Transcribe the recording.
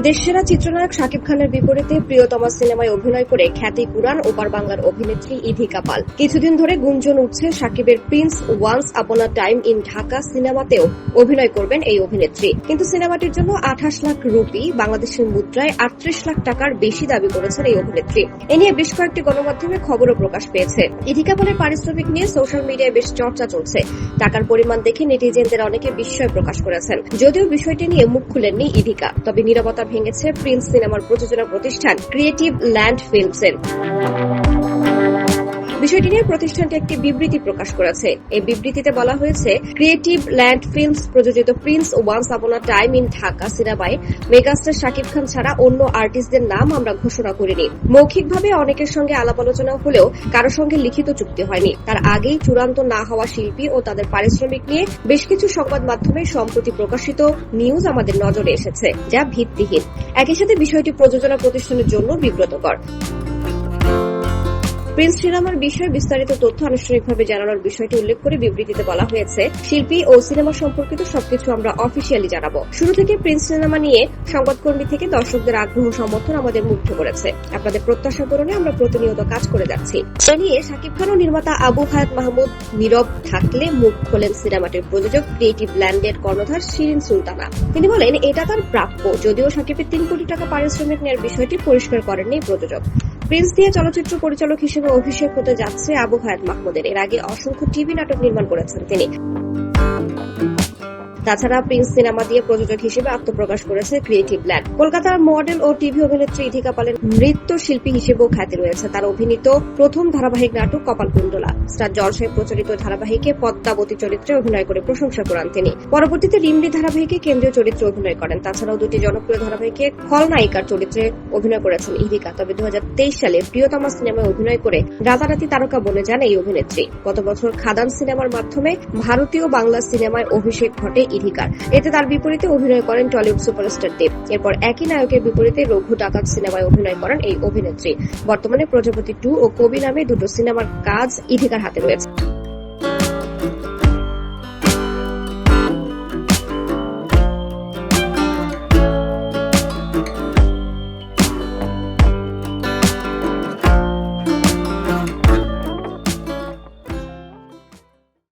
দেশসেরা চিত্রনায়ক শাকিব খানের বিপরীতে প্রিয়তমা সিনেমায় অভিনয় করে খ্যাতি কুড়ান ওপার বাংলার অভিনেত্রী ইধিকা পাল। কিছুদিন ধরে গুঞ্জন উঠছে শাকিবের prince once upon a time in Dhaka সিনেমাতেও অভিনয় করবেন এই অভিনেত্রী, কিন্তু সিনেমাটির জন্য 28 লাখ রুপি, বাংলাদেশের মুদ্রায় 38 লাখ টাকার বেশি দাবি করেছেন এই অভিনেত্রী। এ নিয়ে বেশ কয়েকটি গণমাধ্যমে খবরও প্রকাশ পেয়েছে। ইধিকা পালের পারিশ্রমিক নিয়ে সোশ্যাল মিডিয়ায় বেশ চর্চা চলছে। টাকার পরিমাণ দেখে নেটিজেনদের অনেকে বিস্ময় প্রকাশ করেছেন। যদিও বিষয়টি নিয়ে মুখ খুলেননি ইধিকা, তবে নীরবতা ভেঙেছে প্রিন্স সিনেমার প্রযোজনা প্রতিষ্ঠান ক্রিয়েটিভ ল্যান্ড ফিল্মসের। বিষয়টি নিয়ে প্রতিষ্ঠানটি একটি বিবৃতি প্রকাশ করেছে। এই বিবৃতিতে বলা হয়েছে, ক্রিয়েটিভ ল্যান্ড ফিল্মস প্রযোজিত Prince once upon a time in Dhaka সিনেমায় মেগাস্টার শাকিব খান ছাড়া অন্য আর্টিস্টদের নাম আমরা ঘোষণা করিনি। মৌখিকভাবে অনেকের সঙ্গে আলাপ আলোচনা হলেও কারো সঙ্গে লিখিত চুক্তি হয়নি। তার আগেই চূড়ান্ত না হওয়া শিল্পী ও তাদের পারিশ্রমিক নিয়ে বেশ কিছু সংবাদ মাধ্যমে সম্প্রতি প্রকাশিত নিউজ আমাদের নজরে এসেছে, যা ভিত্তিহীন। একই সাথে বিষয়টি প্রযোজনা প্রতিষ্ঠানের জন্য বিব্রতকর। প্রিন্স সিনেমার বিষয়ে বিস্তারিত তথ্য আনুষ্ঠানিকভাবে জানানোর বিষয়টি উল্লেখ করে বিবৃতিতে বলা হয়েছে, শিল্পী ও সিনেমা সম্পর্কিত সবকিছু আমরা অফিসিয়ালি জানাবো। শুরু থেকে প্রিন্স সিনেমা নিয়ে সংবাদকর্মী থেকে দর্শকদের আগ্রহ সমর্থন আমাদের মুগ্ধ করেছে। আপনাদের প্রত্যাশা পূরণে আমরা প্রতিনিয়ত কাজ করে যাচ্ছি। এ নিয়ে শাকিব খান ও নির্মাতা আবু হায়াত মাহমুদ নীরব থাকলে মুখ খোলেন সিনেমাটির প্রযোজক ক্রিয়েটিভ ল্যান্ডের কর্ণধার শিরিন সুলতানা। তিনি বলেন, এটা তার প্রাপ্য। যদিও শাকিবের 3 কোটি টাকা পারিশ্রমিক নেওয়ার বিষয়টি পরিষ্কার করেননি প্রযোজক। প্রিন্স দিয়ে চলচ্চিত্র পরিচালক হিসেবে অভিষেক হতে যাচ্ছে আবু হায়াত মাহমুদের। এর আগে অসংখ্য টিভি নাটক নির্মাণ করেছেন তিনি। তাছাড়া প্রিন্স সিনেমা দিয়ে প্রযোজক হিসেবে আত্মপ্রকাশ করেছে ক্রিয়েটিভ ল্যান্ড। কলকাতার মডেল ও টিভি অভিনেত্রী ইধিকা পালের নৃত্যশিল্পী হিসেবেও খ্যাতি রয়েছে। তার অভিনীত প্রথম ধারাবাহিক নাটক কপালকুণ্ডলা স্টার জলসায় প্রচারিত ধারাবাহিকে পদ্মাবতী চরিত্রে অভিনয় করে প্রশংসা কুড়ান তিনি। পরবর্তীতে রিমলি ধারাবাহিকে কেন্দ্রীয় চরিত্রে অভিনয় করেন। তাছাড়াও 2টি জনপ্রিয় ধারাবাহিকে খলনায়িকার চরিত্রে অভিনয় করেছেন ইধিকা। তবে 2023 সালে প্রিয়তমা সিনেমায় অভিনয় করে রাতারাতি তারকা বনে যান এই অভিনেত্রী। গত বছর খাদান সিনেমার মাধ্যমে ভারতীয় বাংলা সিনেমায় অভিষেক ঘটে ইধিকার। এতে তার বিপরীতে অভিনয় করেন টলিউড সুপারস্টার দেব। এরপর একই নায়কের বিপরীতে রঘু ডাকাত সিনেমায় অভিনয় করেন এই অভিনেত্রী। বর্তমানে প্রজাপতি 2 ও কবি নামে 2টো সিনেমার কাজ ইধিকার হাতে রয়েছে।